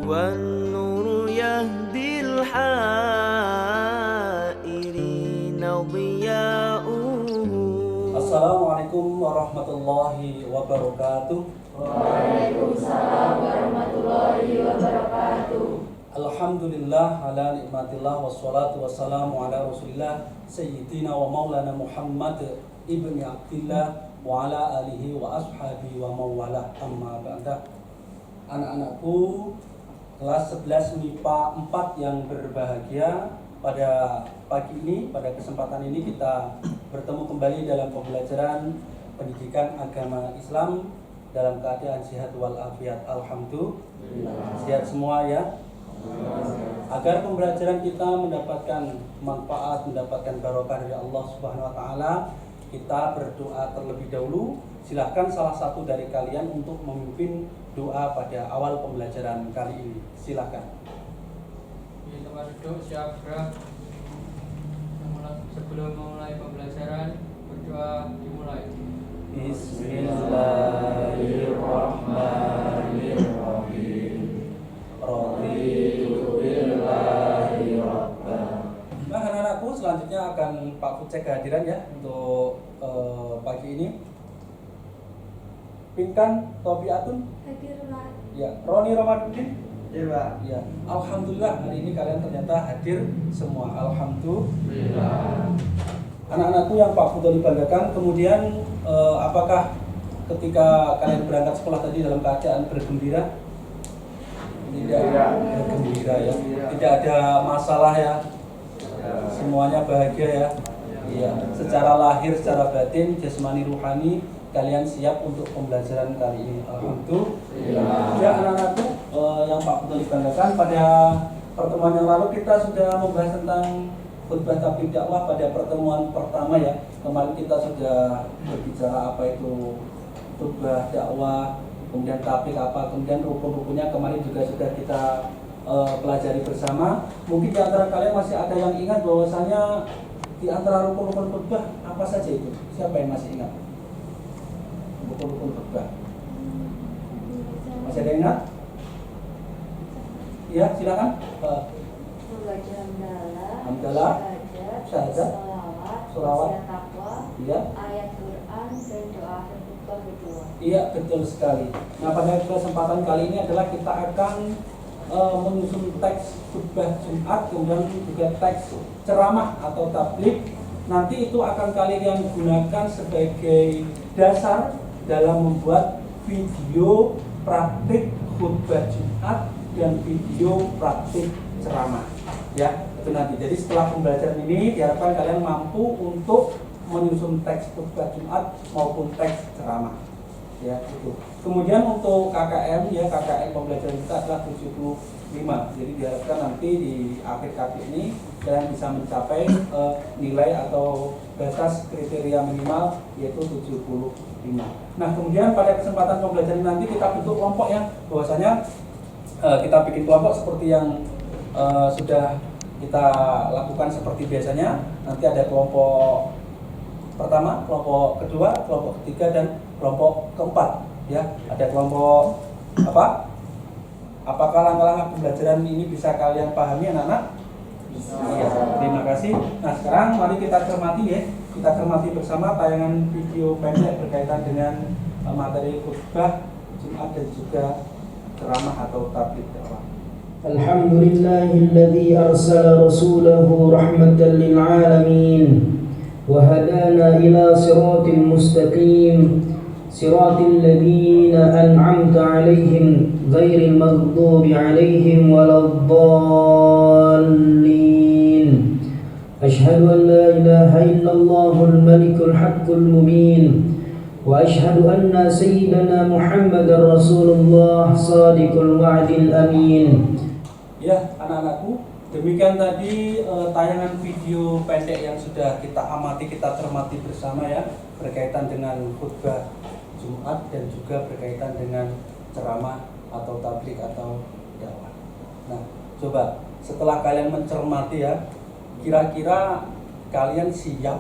والنور يهدي الحائرين ضياؤه. Assalamualaikum warahmatullahi wabarakatuh. Waalaikumsalam warahmatullahi wabarakatuh. Alhamdulillah ala nikmatillah wassalatu wassalamu ala rasulillah sayyidina wa maulana Muhammad ibni Abdillah wa ala alihi wa ashabihi wa mawala amma ba'da. Anak-anakku kelas 11 MIPA 4 yang berbahagia, pada pagi ini, pada kesempatan ini kita bertemu kembali dalam pembelajaran pendidikan agama Islam dalam keadaan sehat walafiat. Alhamdulillah. Sehat semua ya. Agar pembelajaran kita mendapatkan manfaat, mendapatkan barokah dari Allah Subhanahu wa taala, kita berdoa terlebih dahulu. Silahkan salah satu dari kalian untuk memimpin doa pada awal pembelajaran kali ini. Silahkan. Di tempat duduk siap gerak. Sebelum memulai pembelajaran, berdoa dimulai. Bismillahirrahmanirrahim. Raditu billahi rabban. Nah, anak-anakku, selanjutnya akan Pak Fu cek kehadiran ya untuk pagi ini. Pinkan Tobiatun Hadir Pak. ya, Roni Ramaduddin Iya Pak. ya. Alhamdulillah hari ini kalian ternyata hadir semua. Alhamdulillah. Anak-anakku yang Pak Fu tadi banggakan, kemudian apakah ketika kalian berangkat sekolah tadi dalam keadaan bergembira? Tidak bergembira ya. Tidak ada masalah ya. Semuanya bahagia ya. Iya. Secara lahir, secara batin, jasmani, ruhani, kalian siap untuk pembelajaran kali ini. Alhamdulillah. Ya anak-anakku yang Pak Fu tadi banggakan, pada pertemuan yang lalu kita sudah membahas tentang khutbah tabligh dakwah pada pertemuan pertama ya. Kemarin kita sudah berbicara apa itu khutbah dakwah, kemudian tabligh apa, kemudian rukun-rukunnya kemarin juga sudah kita pelajari bersama. Mungkin di antara kalian masih ada yang ingat bahwasanya di antara rukun-rukun khutbah apa saja itu? Siapa yang masih ingat? Rukun-rukun khutbah. Masih ada yang ingat? Ya, silakan. Membaca Hamdalah, syahadat, sholawat, takwa, iya. ayat Quran dan doa akhir khutbah kedua. Iya, betul sekali. Nah, pada kesempatan kali ini adalah kita akan menyusun teks khutbah Jumat, kemudian juga teks ceramah atau tabligh. Nanti itu akan kalian gunakan sebagai dasar dalam membuat video praktik khutbah Jumat dan video praktik ceramah. Ya, itu nanti. Jadi setelah pembelajaran ini diharapkan kalian mampu untuk menyusun teks khutbah Jumat maupun teks ceramah. Ya, itu. Kemudian untuk KKM ya, KKM pembelajaran kita adalah 75. Jadi diharapkan nanti di akhir KKM ini kalian bisa mencapai nilai atau batas kriteria minimal yaitu 75. Nah, kemudian pada kesempatan pembelajaran nanti kita bentuk kelompok ya, bahwasanya kita bikin kelompok seperti yang sudah kita lakukan seperti biasanya. Nanti ada kelompok pertama, kelompok kedua, kelompok ketiga, dan kelompok keempat ya. Ada kelompok apa? Apakah langkah-langkah pembelajaran ini bisa kalian pahami anak-anak? Iya, terima kasih. Nah, sekarang mari kita cermati ya. Kita cermati bersama tayangan video pendek berkaitan dengan materi khutbah Jumat dan juga ceramah atau tabligh dakwah. Alhamdulillahilladzi arsala rasulahu rahmatan lil alamin wa hadana ila siratil mustaqim siratil ladzina an'amta 'alaihim ghairil maghdubi 'alaihim waladdallin. Ashhadu an la ilaha illallahul malikul haqqul mubin wa ashhadu anna sayyidana Muhammadar Rasulullah shadiqul wa'dil amin. Ya, anak-anakku, demikian tadi tayangan video pendek yang sudah kita amati, kita cermati bersama ya, berkaitan dengan khutbah Jumat dan juga berkaitan dengan ceramah atau tabligh atau dakwah. Nah, coba setelah kalian mencermati ya, kira-kira kalian siap,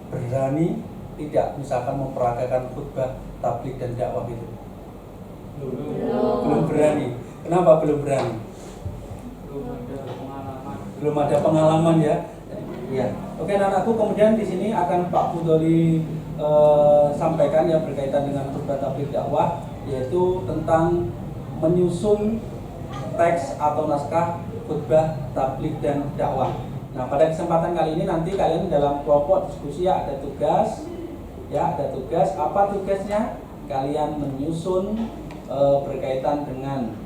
berani tidak misalkan memperagakan khutbah tabligh dan dakwah itu? Belum berani. Kenapa belum berani? Belum ada pengalaman. Belum ada pengalaman ya. Iya. Oke, anak-anakku, kemudian di sini akan Pak Budoli sampaikan yang berkaitan dengan khutbah tabligh dakwah, yaitu tentang menyusun teks atau naskah khutbah tabligh dan dakwah. Nah, pada kesempatan kali ini nanti kalian dalam kelompok diskusi ya ada tugas. Apa tugasnya? Kalian menyusun berkaitan dengan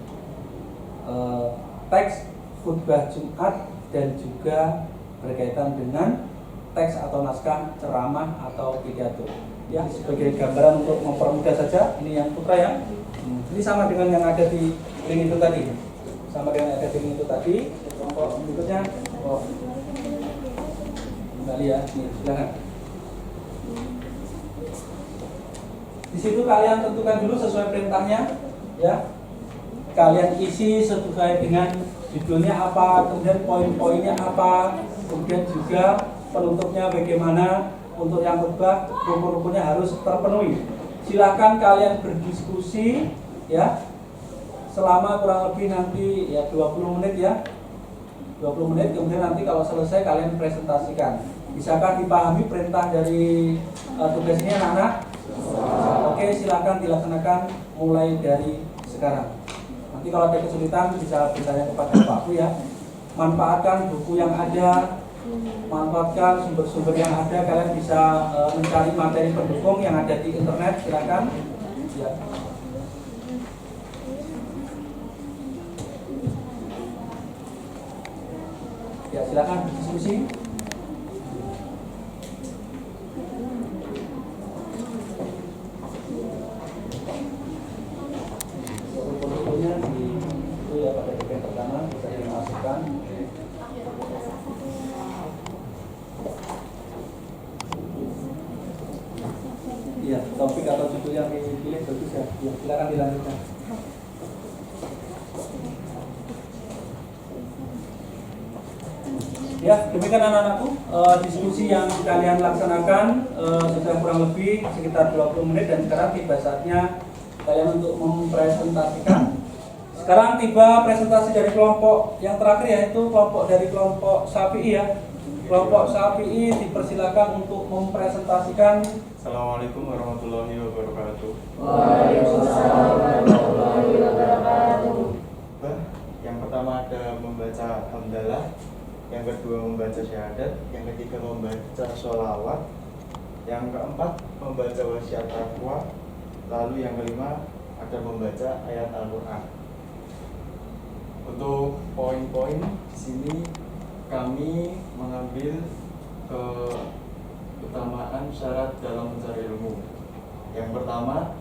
teks khutbah Jumat dan juga berkaitan dengan teks atau naskah ceramah atau pidato. Ya, sebagai gambaran untuk mempermudah saja, ini yang putra ya. Ini sama dengan yang ada di link itu tadi. Kelompok berikutnya. Kembali ya, nih, silakan. Di situ kalian tentukan dulu sesuai perintahnya, ya. Kalian isi sesuai dengan judulnya apa, kemudian poin-poinnya apa, kemudian juga penutupnya bagaimana. Untuk yang khutbah, rukun-rukunnya harus terpenuhi. Silahkan kalian berdiskusi, ya, selama kurang lebih nanti ya 20 menit ya. 20 menit, kemudian nanti kalau selesai kalian presentasikan. Bisakah dipahami perintah dari tugas ini anak-anak? Oke, silakan dilaksanakan mulai dari sekarang. Nanti kalau ada kesulitan bisa bertanya kepada Pak Bu ya. Manfaatkan buku yang ada, manfaatkan sumber-sumber yang ada. Kalian bisa mencari materi pendukung yang ada di internet. Silakan. Ya. Ya, silakan berdiskusi. Foto-fotonya di itu ya pada bagian pertama bisa dimasukkan. Iya, topik atau judul yang dipilih bagus ya. Ya, silakan dilanjutkan. Ya, demikian anak-anakku, diskusi yang kalian laksanakan sudah kurang lebih sekitar 20 menit dan sekarang tiba saatnya kalian untuk mempresentasikan. Sekarang tiba presentasi dari kelompok yang terakhir, yaitu kelompok dari kelompok Syafi'i ya. Kelompok Syafi'i dipersilakan untuk mempresentasikan. Assalamualaikum warahmatullahi wabarakatuh. Waalaikumsalam warahmatullahi wabarakatuh. Yang pertama ada membaca hamdalah, yang kedua membaca syahadat, yang ketiga membaca sholawat, yang keempat membaca wasiat taqwa, lalu yang kelima ada membaca ayat Al-Quran. Untuk poin-poin di sini kami mengambil keutamaan syarat dalam mencari ilmu. Yang pertama,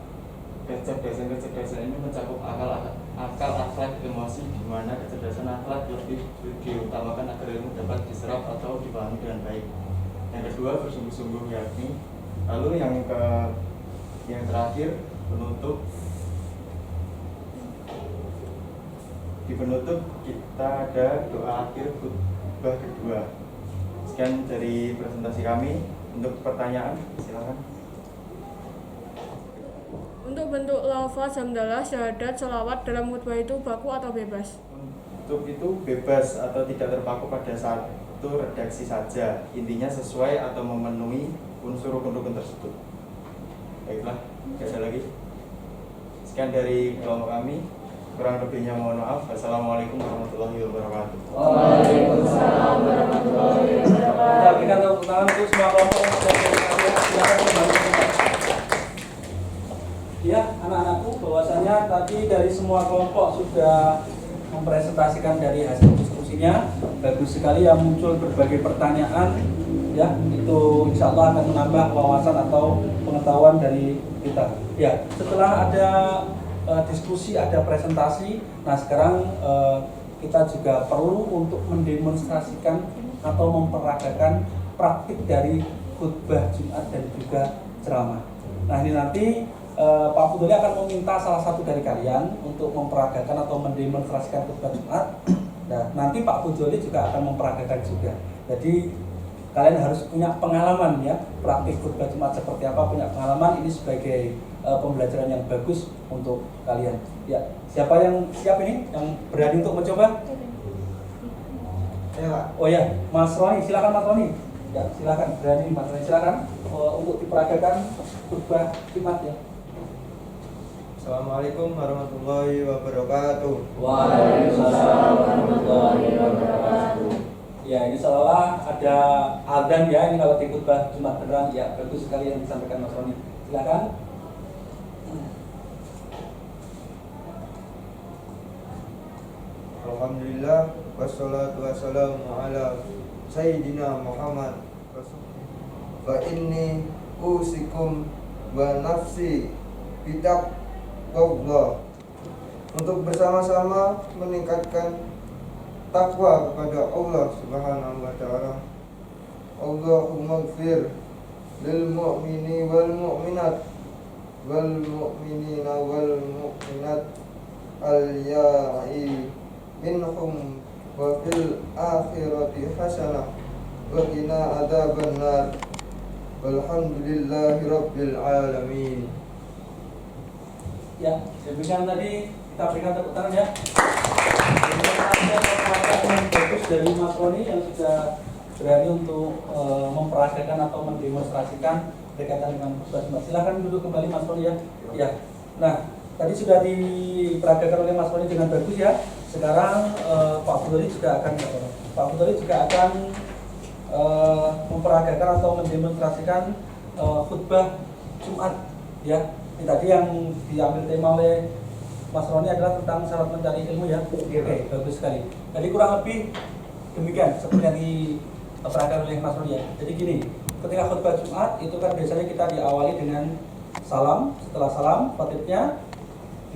kecerdasan ini mencakup akal, akhlak, emosi, di mana kecerdasan akhlak lebih diutamakan agar ilmu dapat diserap atau dipahami dengan baik. Yang kedua, bersungguh-sungguh yakni. Lalu yang terakhir, penutup. Di penutup kita ada doa akhir khutbah kedua. Sekian dari presentasi kami. Untuk pertanyaan, silakan. Untuk bentuk lafaz, hamdalah, syahadat, sholawat dalam khutbah itu baku atau bebas? Untuk itu bebas atau tidak terpaku pada satu redaksi saja. Intinya sesuai atau memenuhi unsur rukun-rukun tersebut. Baiklah, tidak ada lagi. Sekian dari kelompok kami. Kurang lebihnya mohon maaf. Wassalamualaikum warahmatullahi wabarakatuh. Waalaikumsalam warahmatullahi wabarakatuh. Kita berikan tepuk tangan untuk semua kelompok yang sudah silakan kembali. Ya, anak-anakku, bahwasanya tadi dari semua kelompok sudah mempresentasikan dari hasil diskusinya. Bagus sekali yang muncul berbagai pertanyaan. Ya, itu insya Allah akan menambah wawasan atau pengetahuan dari kita. Ya, setelah ada diskusi, ada presentasi. Nah, sekarang kita juga perlu untuk mendemonstrasikan atau memperagakan praktik dari khutbah Jumat dan juga ceramah. Nah, ini nanti Pak Budoli akan meminta salah satu dari kalian untuk memperagakan atau mendemonstrasikan khutbah Jumat. Nah, nanti Pak Budoli juga akan memperagakan juga. Jadi kalian harus punya pengalaman ya, praktik khutbah Jumat seperti apa, punya pengalaman. Ini sebagai pembelajaran yang bagus untuk kalian. Ya, siapa yang siap ini? Yang berani untuk mencoba? Oh ya, Mas Roni, silakan Mas Roni. Ya, silakan berani Mas Roni, silakan untuk diperagakan khutbah Jumat ya. Assalamualaikum warahmatullahi wabarakatuh. Waalaikumsalam warahmatullahi wabarakatuh. Ya, ini seolah ada adzan ya, ini kalau di khutbah Jumat beneran ya, bagus sekali yang disampaikan Mas Roni. Silakan. Alhamdulillah wassalatu wassalamu ala sayyidina Muhammad. Fa inni usikum wa nafsi bitaqwallah, untuk bersama-sama meningkatkan takwa kepada Allah Subhanahu wa taala. Allahumma ighfir lil mu'mini wal mu'minat wal mu'minina wal mu'minat al-ya'i minhum wa fil akhirati hasanah wa qina adzabannar walhamdulillahi rabbil alamin. Ya, demikian tadi kita berikan tepuk tangan ya. Demikian yang bagus dari Mas Roni yang sudah berani untuk memperagakan atau mendemonstrasikan berkaitan dengan khutbah Jumat. Silakan duduk kembali Mas Roni ya. Ya. Nah, tadi sudah diperagakan oleh Mas Roni dengan bagus ya. Sekarang Pak Budori juga akan memperagakan atau mendemonstrasikan khutbah Jumat ya. Ini tadi yang diambil tema oleh Mas Roni adalah tentang syarat mencari ilmu ya. Oke, bagus sekali. Jadi kurang lebih demikian seperti yang diperagakan oleh Mas Roni ya. Jadi gini, ketika khutbah Jumat itu kan biasanya kita diawali dengan salam. Setelah salam, khatibnya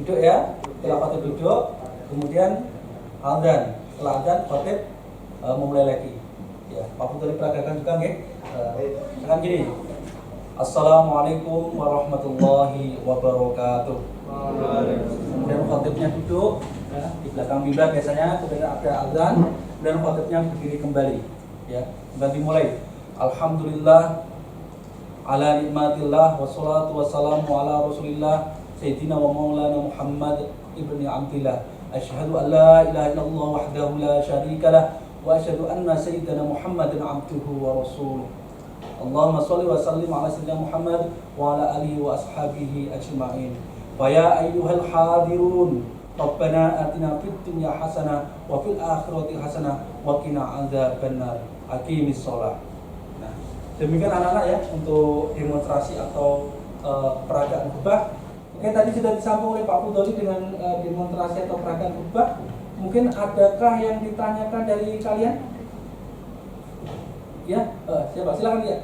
duduk ya. Setelah khatib duduk, kemudian adzan. Setelah adzan, khatib memulai lagi. Ya, Pak Putri peragakan juga nggih. Sekarang gini. Assalamualaikum warahmatullahi wabarakatuh. Kemudian khatibnya duduk ya, di belakang mimbar biasanya, kemudian ada azan dan khatibnya berdiri kembali. Ya, kembali mulai. Alhamdulillah ala nikmatillah wassalatu wassalamu ala Rasulillah sayyidina wa maulana Muhammad ibni Abdillah. Asyhadu an la ilaha illallah wahdahu la syarika lah wa asyhadu anna sayyidina Muhammadan abduhu wa rasuluh. Allahumma sholli wa sallim ala sayyidina Muhammad wa ala alihi wa ashabihi ajma'in. Wa ya ayyuhal hadirun, Rabbana atina fid dunya hasanah wa fil akhirati hasanah wa qina adzabannar. Aqimis shalah. Nah, demikian anak-anak ya untuk demonstrasi atau peragaan khutbah. Oke, tadi sudah disambung oleh Pak Budori dengan demonstrasi atau peragaan khutbah. Mungkin adakah yang ditanyakan dari kalian? Ya, siapa? Silakan ya.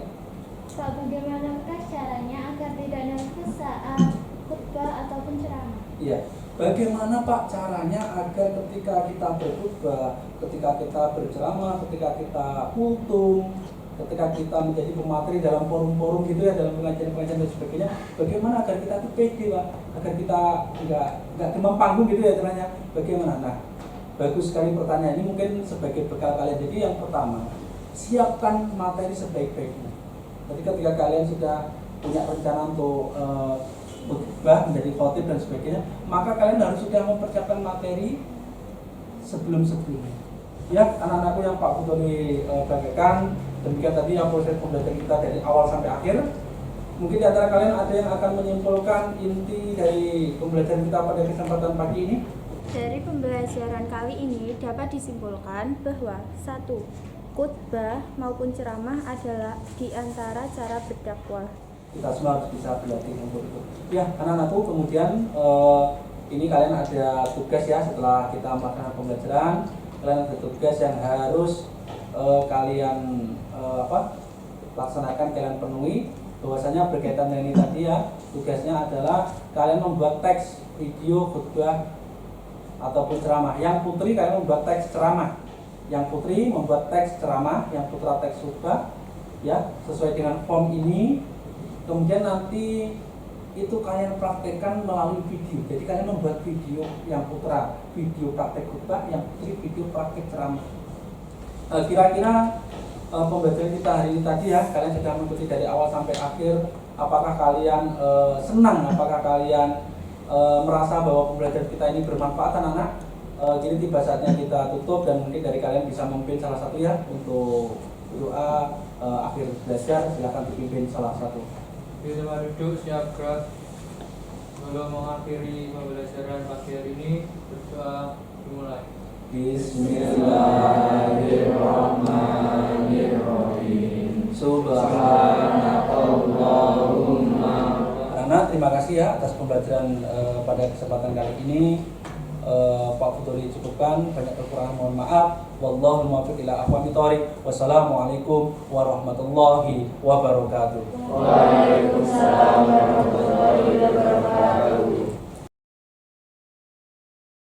Pak, bagaimanakah caranya agar tidak nervous saat khutbah ataupun ceramah? Iya. Bagaimana Pak caranya agar ketika kita berkhutbah, ketika kita berceramah, ketika kita kultum, ketika kita menjadi pemateri dalam forum-forum gitu ya, dalam pengajian-pengajian dan sebagainya, bagaimana agar kita itu pede Pak, agar kita nggak demam panggung gitu ya caranya? Bagaimana? Nah, bagus sekali pertanyaan ini, mungkin sebagai bekal kalian. Jadi yang pertama, siapkan materi sebaik-baiknya. Jadi ketika kalian sudah punya rencana untuk khutbah, menjadi khotib dan sebagainya, maka kalian harus sudah mempersiapkan materi sebelum-sebelumnya. Ya, anak-anakku yang Pak Budori bagikan, demikian tadi yang proses pembelajaran kita dari awal sampai akhir. Mungkin di antara kalian ada yang akan menyimpulkan inti dari pembelajaran kita pada kesempatan pagi ini. Dari pembelajaran kali ini dapat disimpulkan bahwa 1. Khutbah maupun ceramah adalah di antara cara berdakwah. Kita semua harus bisa berlatih untuk itu. Ya, anak-anakku, kemudian ini kalian ada tugas ya setelah kita melaksanakan pembelajaran. Kalian ada tugas yang harus kalian laksanakan, kalian penuhi. Bahwasanya berkaitan dengan ini tadi ya, tugasnya adalah kalian membuat teks video khutbah ataupun ceramah. Yang putri kalian membuat teks ceramah. Yang putri membuat teks ceramah, yang putra teks khutbah ya, sesuai dengan form ini. Kemudian nanti itu kalian praktekkan melalui video. Jadi kalian membuat video, yang putra video praktek khutbah, yang putri video praktek ceramah. Kira-kira pembelajaran kita hari ini tadi ya, kalian sudah mengikuti dari awal sampai akhir. Apakah kalian senang? Apakah kalian merasa bahwa pembelajaran kita ini bermanfaat anak-anak, kini tiba saatnya kita tutup dan mungkin dari kalian bisa memimpin salah satu ya untuk doa akhir belajar. Silakan dipimpin salah satu. Di tempat duduk siap gerak. Sebelum mengakhiri pembelajaran pagi hari ini, berdoa dimulai. Bismillahirrahmanirrahim. Subhanakallahumma. Anak, terima kasih ya atas pembelajaran pada kesempatan kali ini. Pak Futuri cukupkan, banyak kekurangan mohon maaf. Wallahu muwaffiq ila aqwamit thoriq. Wassalamualaikum warahmatullahi wabarakatuh. Waalaikumsalam warahmatullahi wabarakatuh.